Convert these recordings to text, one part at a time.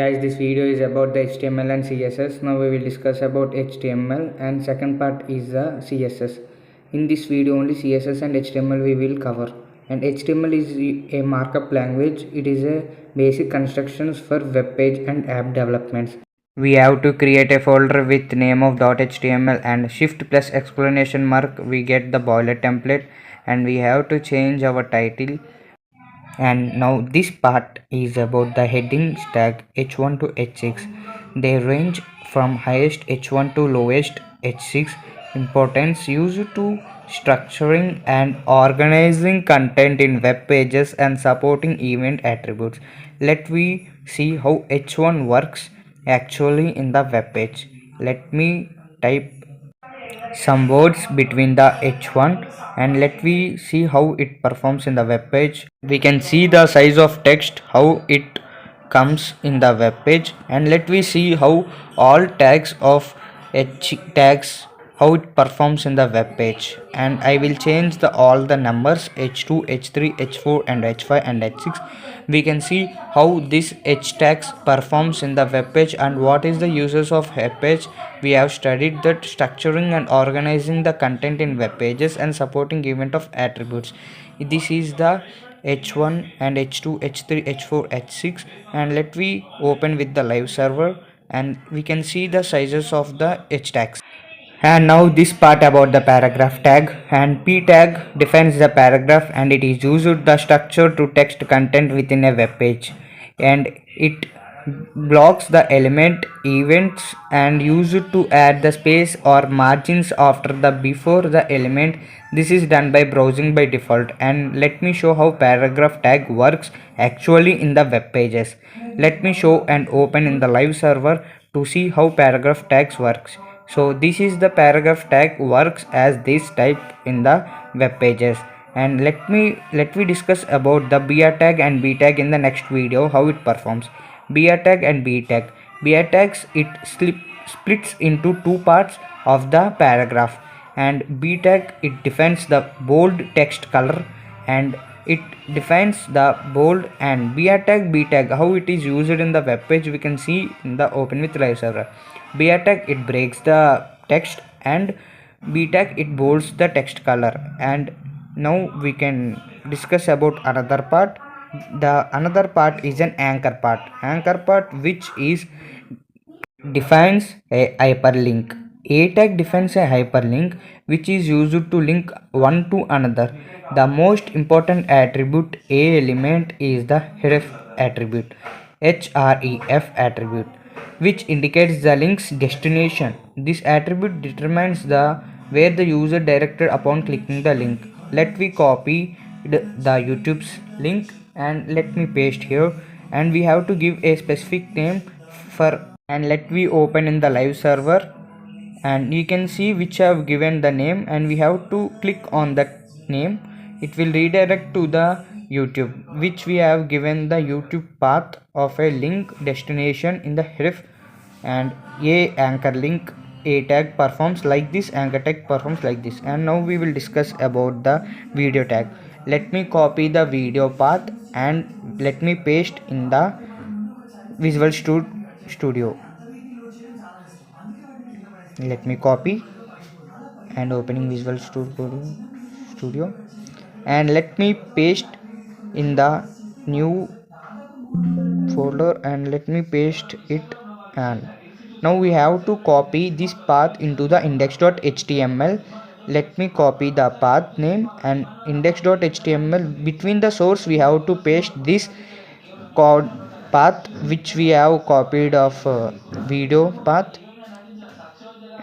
Guys, this video is about the HTML and CSS. Now we will discuss about HTML and second part is the CSS. In this video only CSS and HTML we will cover. And HTML is a markup language. It is a basic constructions for web page and app developments. We have to create a folder with name of .html and shift plus exclamation mark we get the boiler template, and we have to change our title. And now this part is about the headings tag h1 to h6. They range from highest h1 to lowest h6. Importance used to structuring and organizing content in web pages and supporting event attributes. Let me see how h1 works actually in the web page. Let me type some words between the h1 and let we see how it performs in the web page. We can see the size of text, how it comes in the web page, and let we see how all tags of h tags, how it performs in the web page. And I will change the all the numbers h2, h3, h4 and h5 and h6. We can see how this h tags performs in the web page and what is the uses of web page. We have studied that structuring and organizing the content in web pages and supporting event of attributes. This is the h1 and h2, h3, h4, h6. And let we open with the live server and we can see the sizes of the h tags. And now this part about the paragraph tag. And p tag defines the paragraph and it is used the structure to text content within a web page, and it blocks the element events and used to add the space or margins after the before the element. This is done by browsing by default. And let me show how paragraph tag works actually in the web pages. Let me show and open in the live server to see how paragraph tags works. So this is the paragraph tag works as this type in the web pages. And let we discuss about the BR tag and B tag in the next video, how it performs. BR tag and B tag. BR tags it splits into two parts of the paragraph, and B tag it defines the bold text color and it defines the bold. And BR tag B tag how it is used in the web page we can see in the open with live server. BR tag it breaks the text and B tag it bolds the text color. And now we can discuss about another part. The another part is an anchor part which is defines a hyperlink. A tag defines a hyperlink which is used to link one to another. The most important attribute A element is the href attribute, href attribute, which indicates the link's destination. This attribute determines the where the user directed upon clicking the link. Let me copy the YouTube's link and let me paste here, and we have to give a specific name for. And let me open in the live server and you can see which I have given the name, and we have to click on that name. It will redirect to the YouTube which we have given the YouTube path of a link destination in the href. And a anchor link A tag performs like this, anchor tag performs like this. And now we will discuss about the video tag. Let me copy the video path and let me paste in the Visual Studio. Let me copy and opening Visual Studio and let me paste in the new folder and let me paste it. And now we have to copy this path into the index.html. Let me copy the path name and index.html. Between the source we have to paste this code path which we have copied of video path,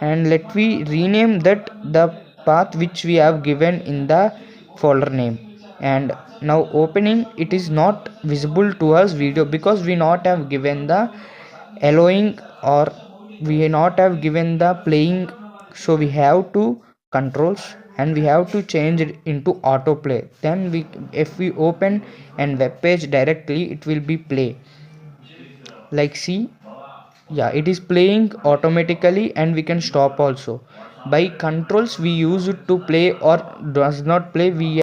and let we rename that the path which we have given in the folder name. And now opening, it is not visible to us video because we not have given the allowing or we not have given the playing. So we have to controls and we have to change it into autoplay. Then we, if we open and web page directly, it will be play. Like see, yeah, it is playing automatically and we can stop also. By controls we use it to play or does not play. We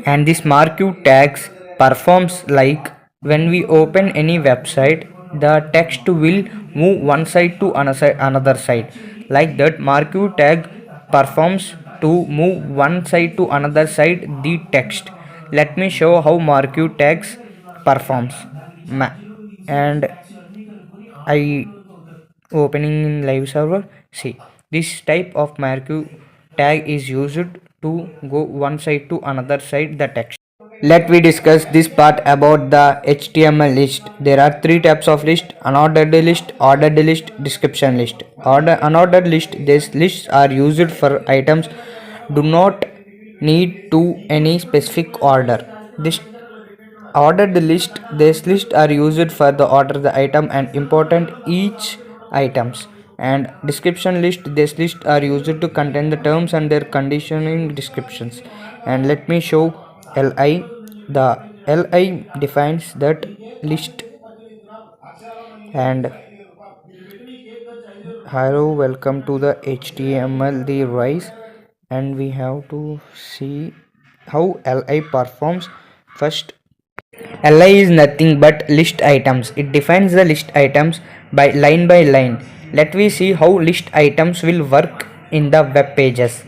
And this marquee tags performs like when we open any website, the text will move one side to another side. Like that, marquee tag performs to move one side to another side the text. Let me show how marquee tags performs. And I opening in live server. See, this type of marquee tag is used to go one side to another side the text. Let we discuss this part about the HTML list. There are three types of list: ordered list, description list. Unordered list, these lists are used for items do not need to any specific order. This ordered list, these lists are used for the order the item and important each items. And description list, these lists are used to contain the terms and their conditioning descriptions. And let me show li. The li defines that list. And hello, welcome to the HTML the rise. And we have to see how li performs. First, li is nothing but list items. It defines the list items by line. Let me see how list items will work in the web pages.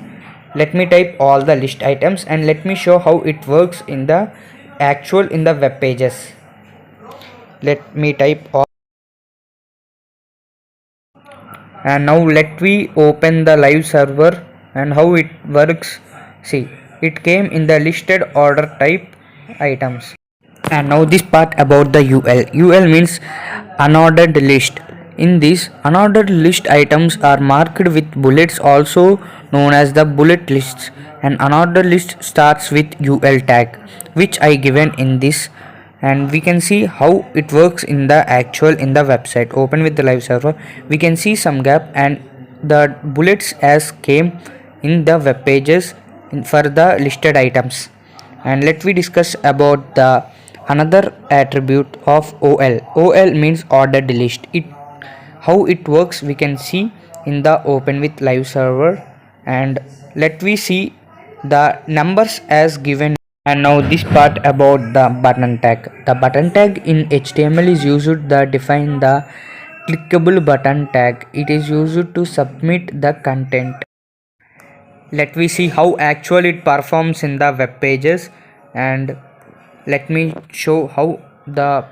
Let me type all the list items and let me show how it works in the actual in the web pages. Let me type all. And now let we open the live server and how it works. See, it came in the listed order type items. And now this part about the UL. UL means unordered list. In this unordered list, items are marked with bullets, also known as the bullet lists. An unordered list starts with UL tag, which I given in this. And we can see how it works in the actual in the website. Open with the live server, we can see some gap and the bullets as came in the web pages for the listed items. And let we discuss about the another attribute of OL. OL means ordered list. It how it works we can see in the open with live server. And let we see the numbers as given. And now this part about the button tag. The button tag in HTML is used to define the clickable button tag. It is used to submit the content. Let we see how actually it performs in the web pages. And let me show how the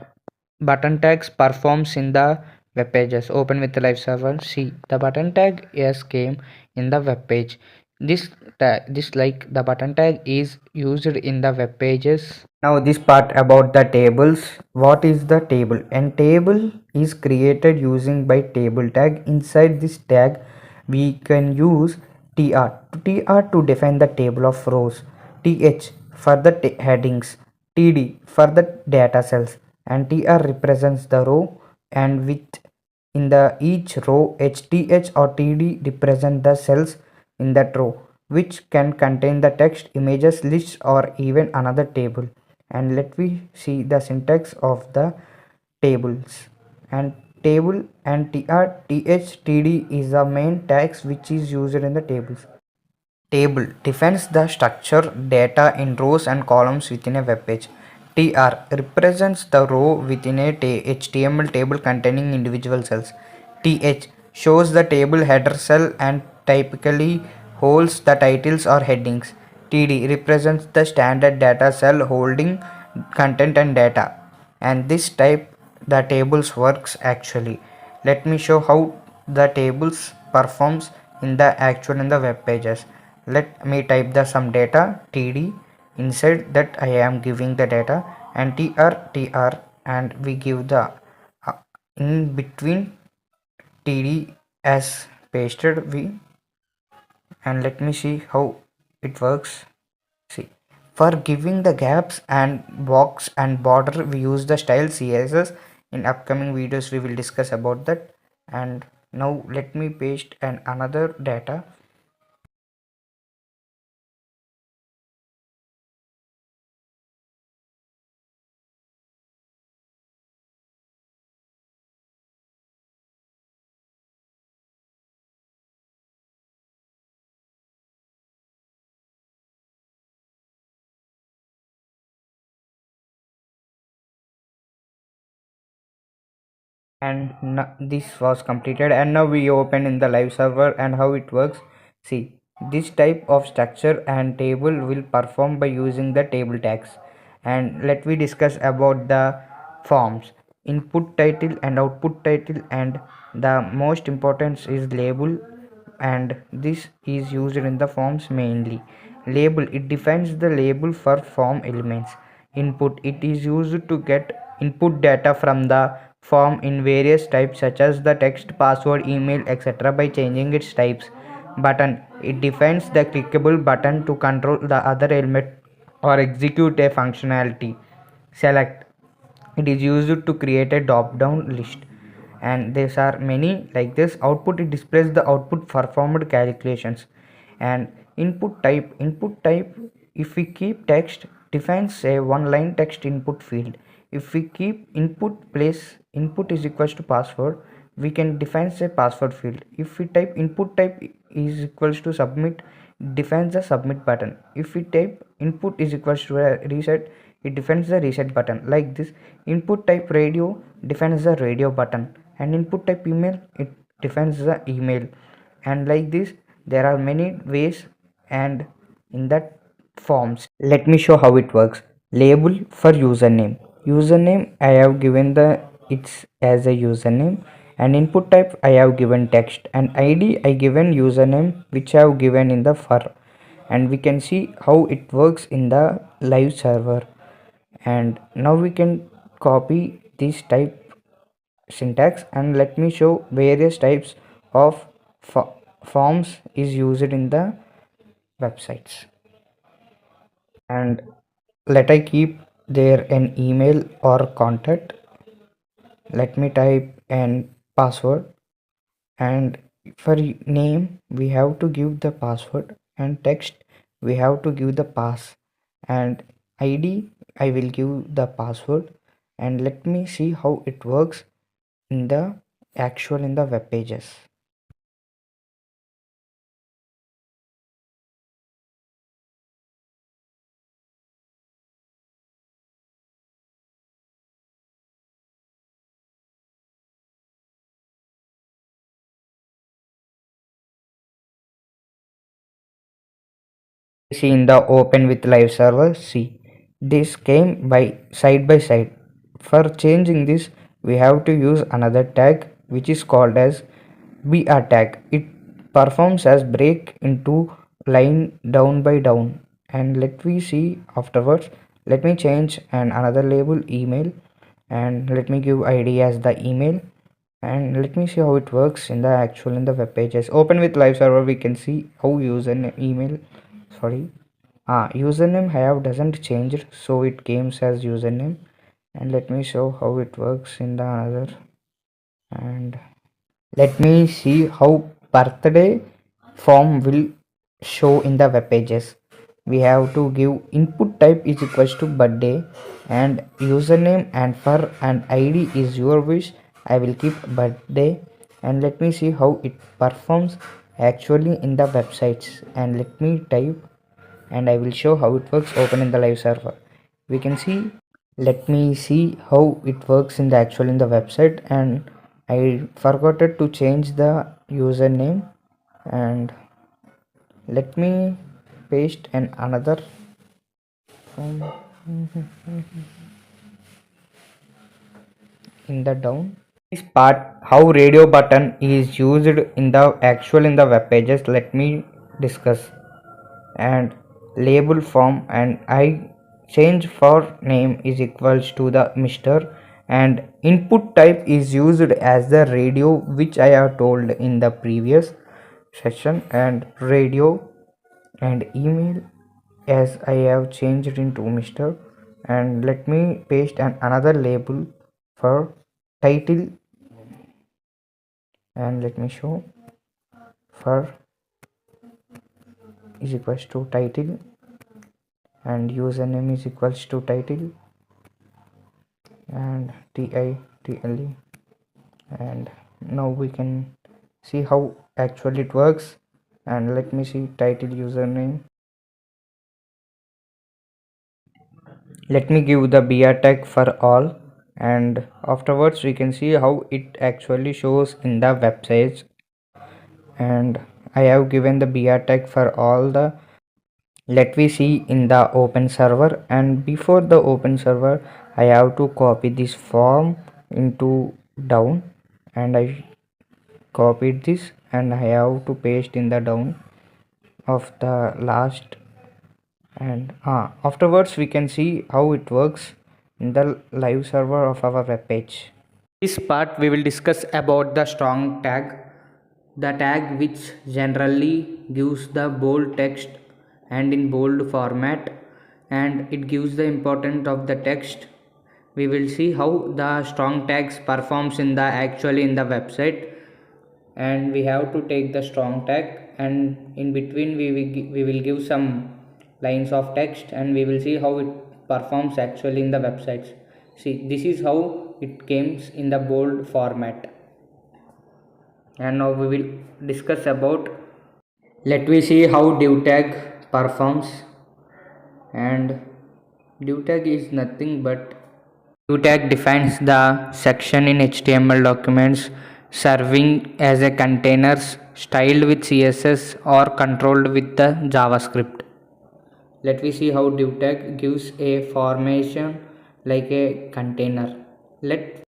button tags performs in the web pages. Open with the live server. See, the button tag yes came in the web page. This like the button tag is used in the web pages. Now this part about the tables. What is the table? And table is created using by table tag. Inside this tag we can use tr to define the table of rows, th for the headings, td for the data cells, and tr represents the row. And with in the each row, hth or td represent the cells in that row, which can contain the text, images, lists, or even another table. And let we see the syntax of the tables. And table and tr, th, td is the main tags which is used in the tables. Table defines the structure data in rows and columns within a web page. TR represents the row within a HTML table containing individual cells. TH shows the table header cell and typically holds the titles or headings. TD represents the standard data cell holding content and data. And this type the tables works actually. Let me show how the tables performs in the actual in the web pages. Let me type the some data td. Inside that I am giving the data and tr, and we give the in between td as pasted we. And let me see how it works. See, for giving the gaps and box and border we use the style css. In upcoming videos we will discuss about that. And now let me paste an another data. and this was completed, and now we open in the live server and how it works. See, this type of structure and table will perform by using the table tags. And let me discuss about the forms: input title and output title, and the most important is label, and this is used in the forms mainly. Label, it defines the label for form elements. Input, it is used to get input data from the form in various types such as the text, password, email, etc. by changing its types. Button, it defines the clickable button to control the other element or execute a functionality. Select, it is used to create a drop down list, and there are many like this. Output, it displays the output performed calculations. And input type, if we keep text, defines a one line text input field. If we keep input place input is equals to password, we can define a password field. If we type input type is equals to submit, defines the submit button. If we type input is equals to reset, it defines the reset button. Like this, input type radio defines the radio button, and input type email, it defines the email. And like this, there are many ways and in that forms. Let me show how it works. Label, for username I have given the it's as a username, and input type I have given text, and id I given username which I have given in the for. And we can see how it works in the live server. And now we can copy this type syntax, and let me show various types of forms is used in the websites. And let I keep there an email or contact. Let me type an password, and for name we have to give the password, and text we have to give the pass, and id I will give the password. And let me see how it works in the actual in the web pages. See in the open with live server, see, this came by side. For changing this, we have to use another tag which is called as br tag. It performs as break into line down by down. And let me see afterwards. Let me change and another label email, and let me give id as the email. And let me see how it works in the actual in the web pages. Open with live server, we can see how username email, sorry, username have doesn't changed, so it comes as username. And let me show how it works in the other. And let me see how birthday form will show in the web pages. We have to give input type is equals to birthday, and username and for and id is your wish, I will keep birthday. And let me see how it performs actually in the websites. And let me type, and I will show how it works open in the live server. We can see, let me see how it works in the actual in the website. And I forgot to change the username, and let me paste an another in the down. This part how radio button is used in the actual in the web pages, let me discuss. And label form, and I change for name is equals to the Mr. And input type is used as the radio which I have told in the previous session, and radio. And email as I have changed into Mr. And let me paste another label for title, and let me show for is equals to title, and username is equals to title, and title. And now we can see how actually it works. And let me see title username. Let me give the br tag for all, and afterwards we can see how it actually shows in the websites. And I have given the BR tag for all the. Let we see in the open server, and before the open server I have to copy this form into down, and I copied this and I have to paste in the down of the last. And afterwards we can see how it works in the live server of our web page. This part we will discuss about the strong tag, the tag which generally gives the bold text and in bold format, and it gives the importance of the text. We will see how the strong tags performs in the actually in the website, and we have to take the strong tag, and in between we will give some lines of text, and we will see how it performs actually in the websites. See, this is how it comes in the bold format. And now we will discuss about, let we see how div tag performs. And div tag is nothing but, div tag defines the section in HTML documents serving as a containers styled with CSS or controlled with the JavaScript. Let we see how div tag gives a formation like a container.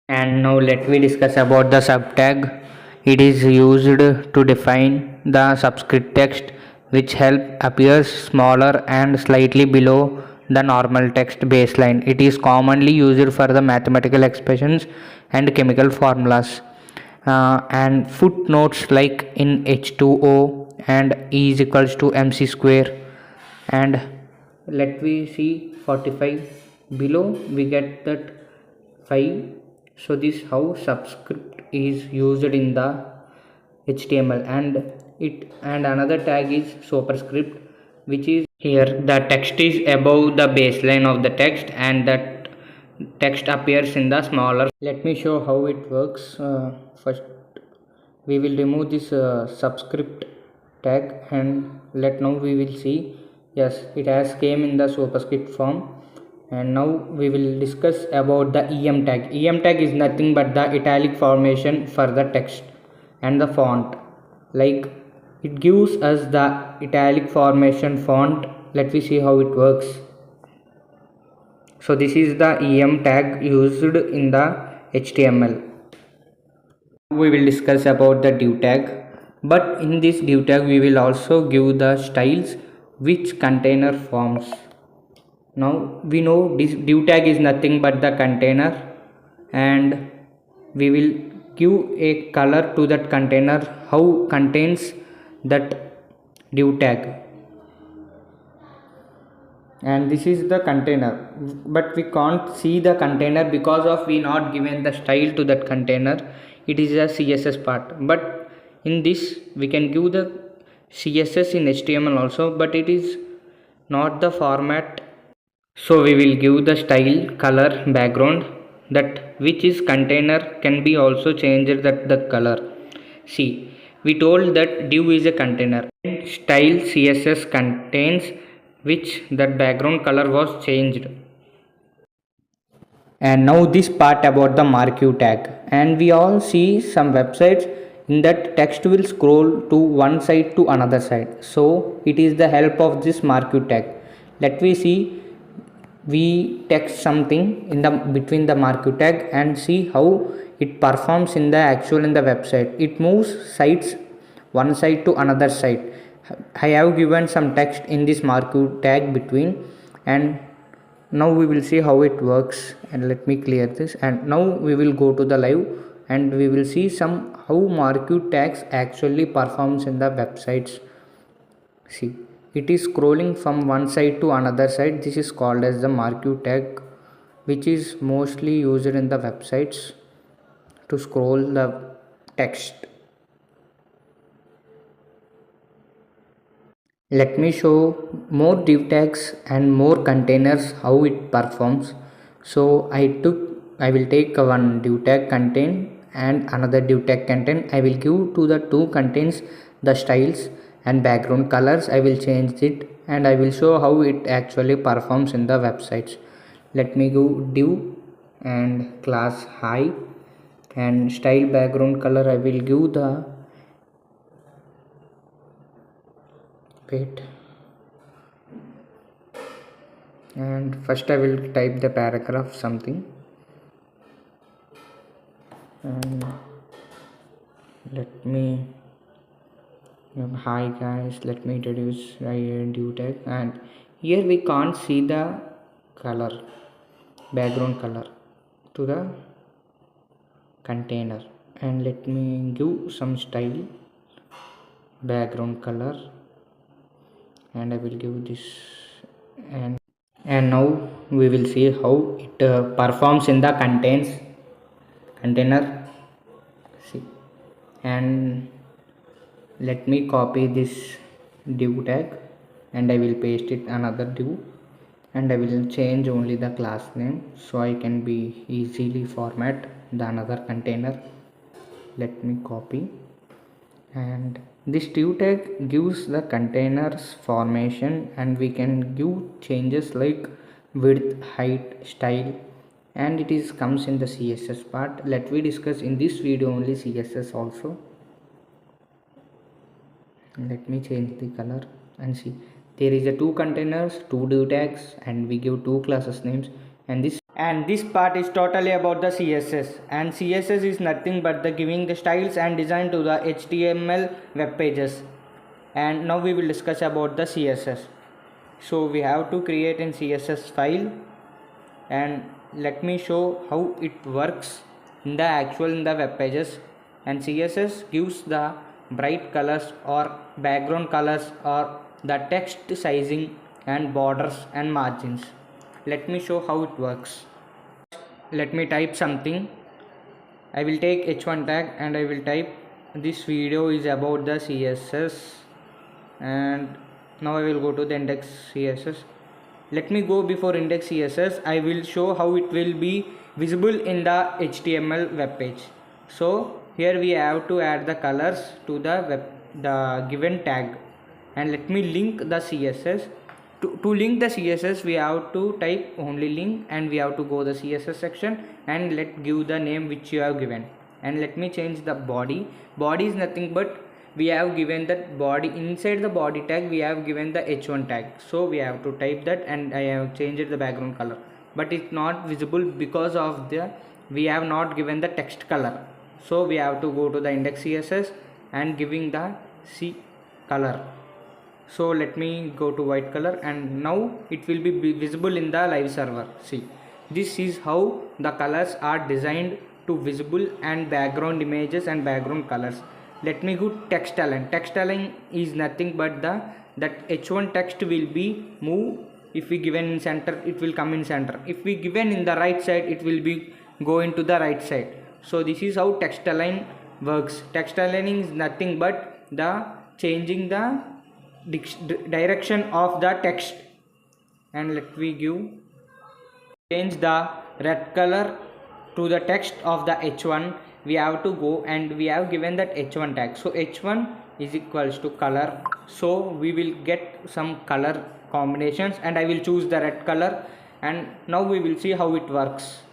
And now let we discuss about the subtag. It is used to define the subscript text which appears smaller and slightly below the normal text baseline. It is commonly used for the mathematical expressions and chemical formulas. And footnotes like in H2O and E is equals to MC square. And let we see 45 below, we get that 5. So this how subscript is used in the HTML. And another tag is superscript, which is here the text is above the baseline of the text and that text appears in the smaller. Let me show how it works. First we will remove this subscript tag, and now we will see, yes, it has came in the superscript form. And now we will discuss about the em tag. Em tag is nothing but the italic formation for the text and the font, like it gives us the italic formation font. Let me see how it works. So this is the em tag used in the HTML. We will discuss about the div tag, but in this div tag we will also give the styles which container forms. Now we know this div tag is nothing but the container, and we will give a color to that container how contains that div tag. And this is the container, but we can't see the container because of we not given the style to that container. It is a CSS part, but in this we can give the CSS in HTML also, but it is not the format. So we will give the style, color, background, that which is container can be also changed that the color. See, we told that div is a container. Style CSS contains which that background color was changed. And now this part about the marquee tag, and we all see some websites in that text will scroll to one side to another side. So it is the help of this marquee tag. Let we see, we text something in the between the marquee tag and see how it performs in the actual in the website. It moves sides one side to another side. I have given some text in this marquee tag between, and now we will see how it works. And let me clear this, and now we will go to the live and we will see some how marquee tags actually performs in the websites. See, it is scrolling from one side to another side. This is called as the marquee tag, which is mostly used in the websites to scroll the text. Let me show more div tags and more containers how it performs. So I will take one div tag contain and another div tag contain. I will give to the two contains the styles and background colors. I will change it and I will show how it actually performs in the websites. Let me go div and class high, and style background color I will give the wait, and first I will type the paragraph something, and let me hi guys, let me introduce div tag, and here we can't see the color, background color to the container, and let me give some style background color, and I will give this, and now we will see how it performs in the container. See, and let me copy this div tag and I will paste it another div, and I will change only the class name so I can be easily format the another container. Let me copy, and this div tag gives the containers formation, and we can give changes like width, height, style, and it is comes in the CSS part. Let me discuss in this video only CSS also. Let me change the color and see, there is a two containers, two div tags, and we give two classes names, and this part is totally about the CSS, and CSS is nothing but the giving the styles and design to the HTML web pages. And now we will discuss about the CSS. So we have to create an CSS file, and let me show how it works in the web pages. And CSS gives the bright colors or background colors or the text sizing and borders and margins. Let me show how it works. Let me type something. I will take h1 tag and I will type this video is about the CSS, and now I will go to the index CSS. Let me go before index CSS. I will show how it will be visible in the HTML web page. So here we have to add the colors to the given tag, and let me link the CSS. To link the CSS we have to type only link, and we have to go the CSS section and let give the name which you have given, and let me change the body. Body is nothing but we have given that body, inside the body tag we have given the h1 tag, so we have to type that, and I have changed the background color, but it's not visible because of we have not given the text color. So we have to go to the index CSS and giving the C color. So let me go to white color, and now it will be visible in the live server. See, this is how the colors are designed to visible, and background images and background colors. Let me go text align. Text align is nothing but that h1 text will be move. If we given in center, it will come in center. If we given in the right side, it will be go into the right side. So this is how text align works. Text aligning is nothing but the changing the direction of the text, and let me change the red color to the text of the h1. We have to go, and we have given that h1 tag, so h1 is equals to color, so we will get some color combinations, and I will choose the red color, and now we will see how it works.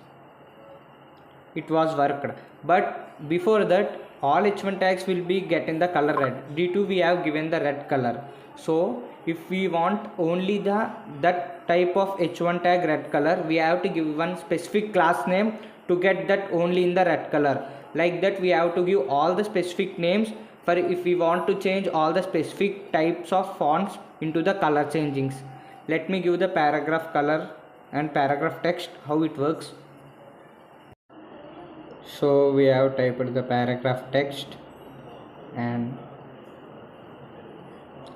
It was worked, but before that all h1 tags will be getting the color red due to we have given the red color. So if we want only that type of h1 tag red color, we have to give one specific class name to get that only in the red color. Like that we have to give all the specific names for if we want to change all the specific types of fonts into the color changings. Let me give the paragraph color and paragraph text, how it works. So we have typed the paragraph text, and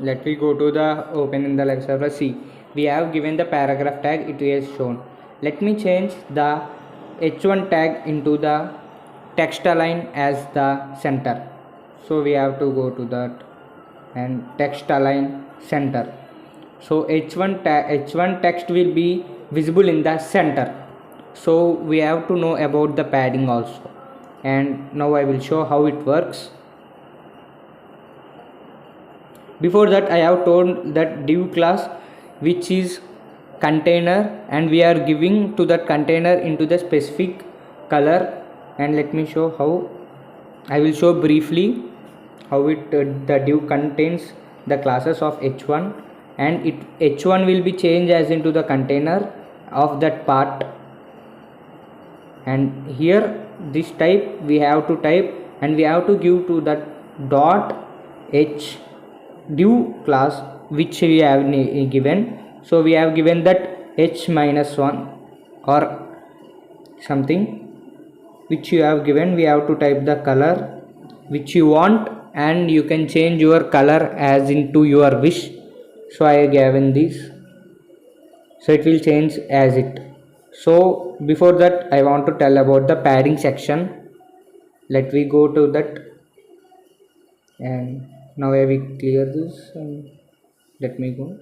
let me go to the open in the live server. See, we have given the paragraph tag, it is shown. Let me change the h1 tag into the text align as the center. So we have to go to that and text align center. So h1 text will be visible in the center. So we have to know about the padding also, and now I will show how it works. Before that I have told that div class which is container and we are giving to that container into the specific color. And let me show how. I will show briefly how the div contains the classes of h1, and h1 will be changed as into the container of that part. And here this type we have to type, and we have to give to that dot h div class which we have given. So we have given that h minus 1 or something which you have given. We have to type the color which you want, and you can change your color as into your wish. So I have given this, so it will change as it. So before that I want to tell about the padding section. Let me go to that, and now I will clear this and let me go.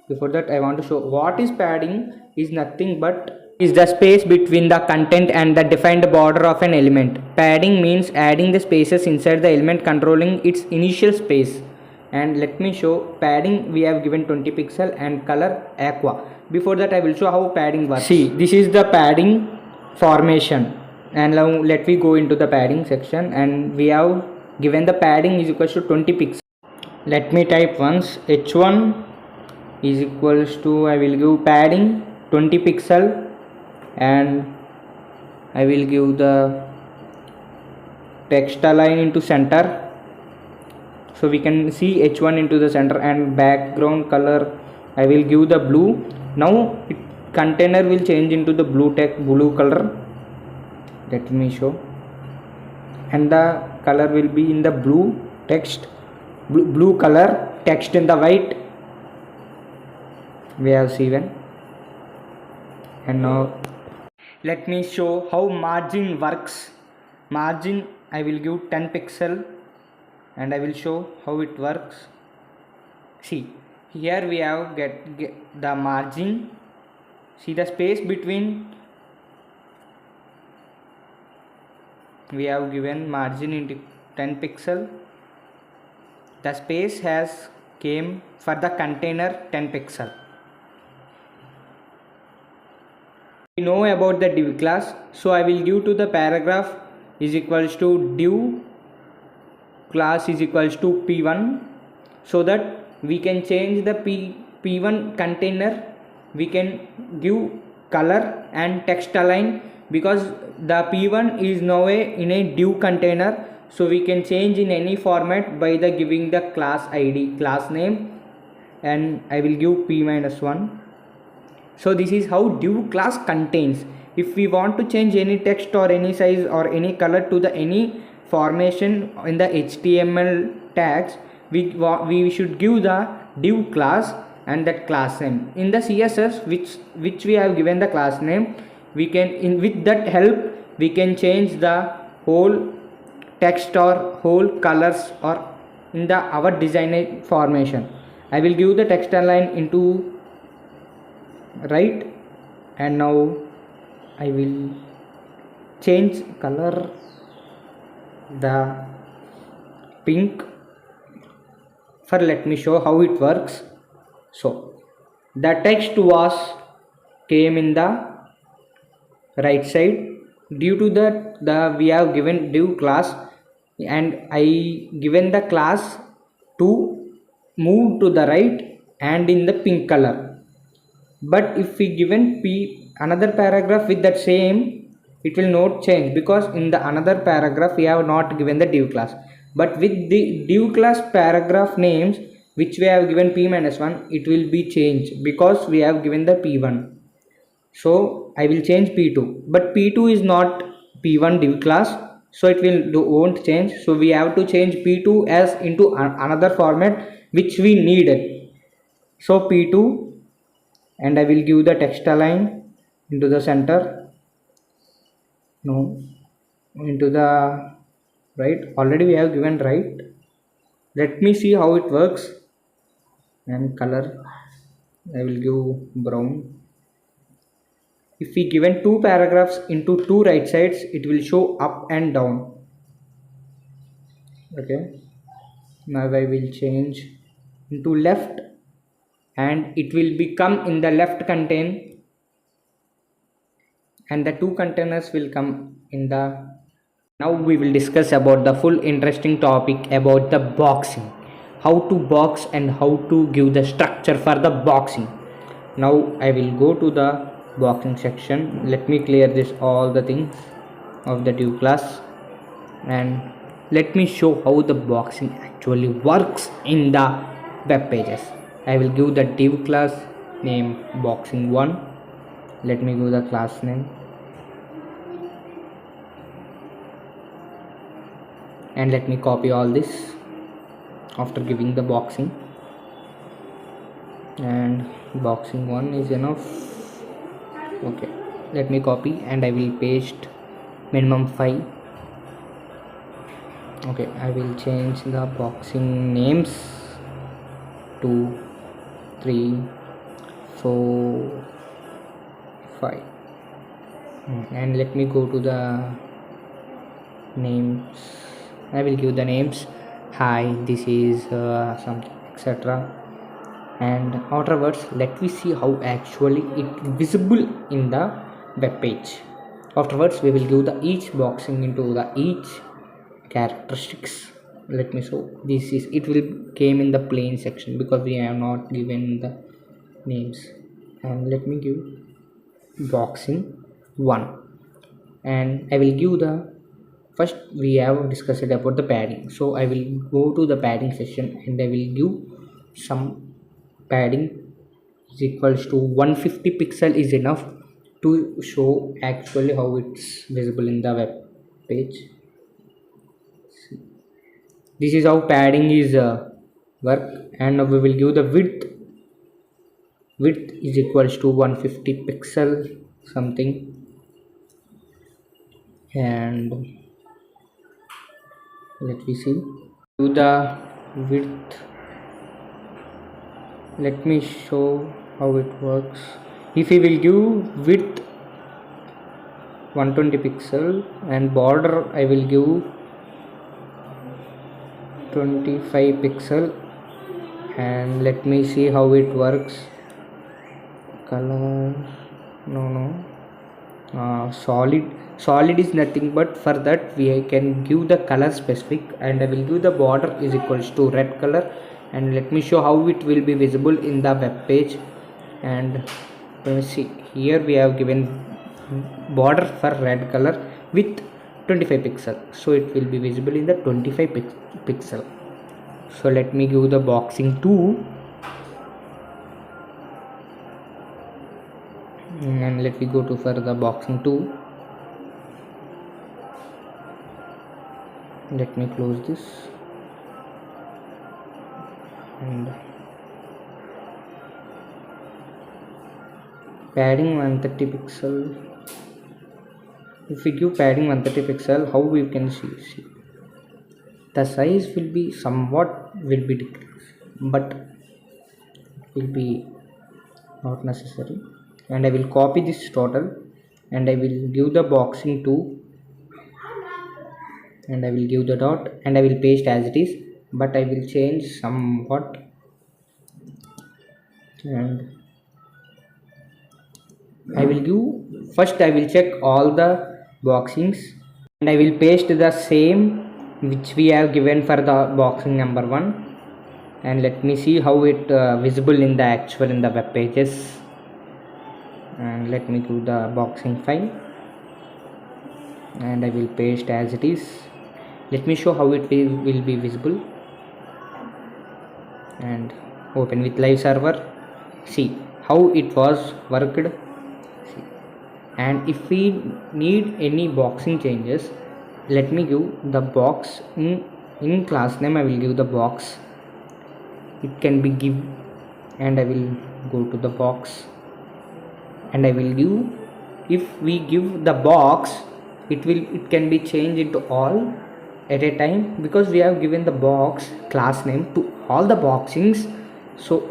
Before that I want to show what is padding. Is nothing but is the space between the content and the defined border of an element. Padding means adding the spaces inside the element controlling its initial space. And let me show padding. We have given 20 pixel and color aqua. Before that I will show how padding works. See, this is the padding formation, and now let me go into the padding section, and we have given the padding is equals to 20 pixel. Let me type once h1 is equals to, I will give padding 20 pixel, and I will give the text align into center, so we can see h1 into the center, and background color I will give the blue. Now container will change into the blue color. Let me show, and the color will be in the blue text, blue color, text in the white. We have seen. And now let me show how margin works. Margin I will give 10 pixel, and I will show how it works. See, here we have get the margin. See the space between. We have given margin into 10 pixel. The space has came for the container 10 pixel. We know about the div class, so I will give to the paragraph is equals to div class is equals to p1, so that we can change the p1 container. We can give color and text align, because the p1 is now in a div container, so we can change in any format by the giving the class id, class name, and I will give p minus 1. So this is how div class contains. If we want to change any text or any size or any color to the any formation in the HTML tags, we should give the div class and that class name. In the CSS which we have given the class name, we can with that help we can change the whole text or whole colors or in the our design formation. I will give the text align into right, and now I will change color the pink. For let me show how it works. So the text was came in the right side. Due to that we have given div class, and I given the class to move to the right and in the pink color. But if we given another paragraph with that same, it will not change, because in the another paragraph we have not given the div class. But with the div class paragraph names which we have given p minus 1, it will be changed because we have given the p1. So I will change p2, but p2 is not p1 div class, so it won't change. So we have to change p2 as into another format which we needed. So p2, and I will give the text align into the center, no, into the right. Already we have given right. Let me see how it works. And color I will give brown. If we given two paragraphs into two right sides, it will show up and down. Okay, now I will change into left and it will become in the left contain, and the two containers will come in the. Now we will discuss about the full interesting topic about the boxing, how to box and how to give the structure for the boxing. Now I will go to the boxing section. Let me clear this all the things of the div class, and let me show how the boxing actually works in the web pages. I will give the div class name boxing1. Let me give the class name, and let me copy all this after giving the boxing, and boxing1 is enough. Okay, let me copy and I will paste minimum 5. Okay, I will change the boxing names 2, 3, 4, 5, and let me go to the names. I will give the names. Hi, this is something, etc. And afterwards, let me see how actually it visible in the web page. Afterwards, we will give the each boxing into the each characteristics. Let me show. This is it will came in the plain section because we have not given the names. And let me give boxing 1, and I will give the first. We have discussed about the padding, so I will go to the padding section and I will give some padding is equals to 150 pixel is enough to show actually how it's visible in the web page. This is how padding is work, and we will give the width is equals to 150 pixel something, and let me see do the width. Let me show how it works. If we will give width 120 pixel and border I will give 25 pixel, and let me see how it works. Color, solid is nothing but for that we can give the color specific, and I will give the border is equals to red color, and let me show how it will be visible in the web page. And let me see, here we have given border for red color with 25 pixel, so it will be visible in the 25 pixel. So let me give the boxing 2, and let me go to for the boxing 2. Let me close this, and padding 130 pixel. If we give padding 130 pixel, how we can see the size will be somewhat will be decreased, but will be not necessary. And I will copy this total, and I will give the boxing 2, and I will give the dot, and I will paste as it is, but I will change somewhat, and I will give first I will check all the boxings, and I will paste the same which we have given for the boxing number 1, and let me see how it visible in the actual in the web pages. And let me give the boxing 5, and I will paste as it is. Let me show how it will be visible, and open with live server. See how it was worked. See. And if we need any boxing changes, let me give the box in class name. I will give the box, it can be give, and I will go to the box, and I will give, if we give the box, it can be changed into all at a time, because we have given the box class name to all the boxings. So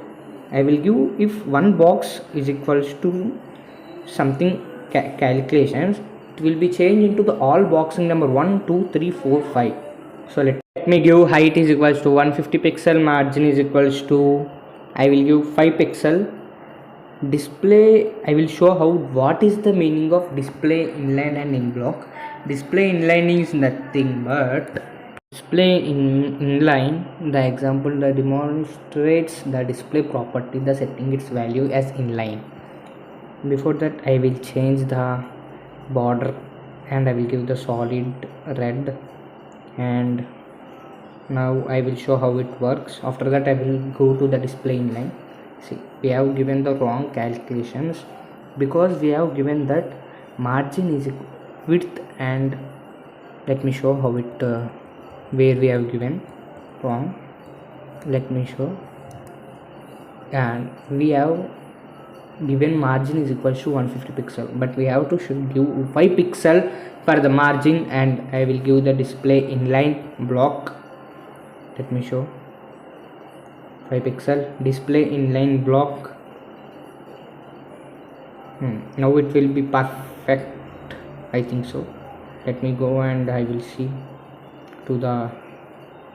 I will give, if one box is equals to something calculations, it will be changed into the all boxing number 1, 2, 3, 4, 5. So let me give height is equals to 150 pixel, margin is equals to I will give 5 pixel display. I will show how what is the meaning of display inline and in block. Display inline is nothing but display inline. The example that demonstrates the display property, the setting its value as inline. Before that I will change the border and I will give the solid red, and now I will show how it works. After that I will go to the display inline. See, we have given the wrong calculations because we have given that margin is width, and let me show how it where we have given wrong. Let me show. And we have given margin is equals to 150 pixel, but we have to should give 5 pixel for the margin, and I will give the display inline block. Let me show 5 pixel display inline block. Now it will be perfect, I think so. Let me go and I will see to the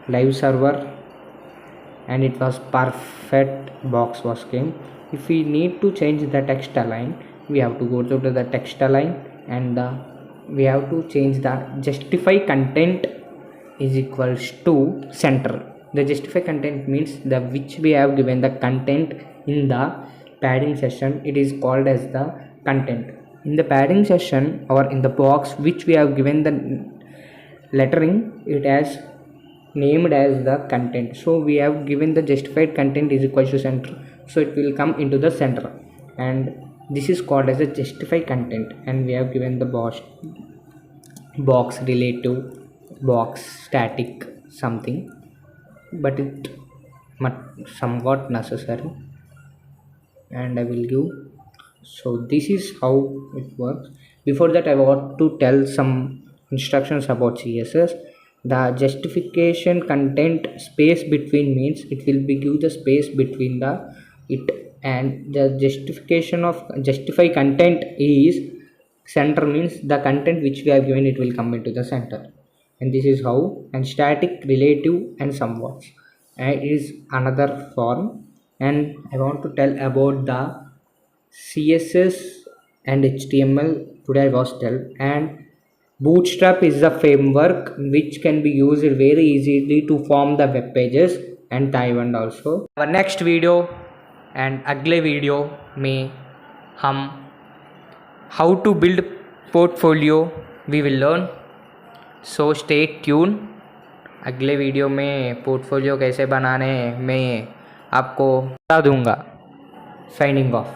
live server, and it was perfect. Box was came. If we need to change the text align, we have to go to the text align, and we have to change the justify content is equals to center. The justify content means the which we have given the content in the padding session, it is called as the content. In the padding session or in the box which we have given the lettering, it has named as the content. So we have given the justified content is equal to center, so it will come into the center, and this is called as a justified content. And we have given the box relative, box static something, but it somewhat necessary, and I will give. So this is how it works. Before that I want to tell some instructions about CSS. The justification content space between means it will be give the space between the it, and the justification of justify content is center means the content which we have given it will come into the center. And this is how. And static, relative, and somewhat is another form. And I want to tell about the CSS and HTML. Today I was tell. And Bootstrap is a framework which can be used very easily to form the web pages and Taiwan also. Our next video and अगले video में हम how to build portfolio we will learn. So stay tuned. अगले video में portfolio कैसे बनाने मैं आपको बता दूंगा. Signing off.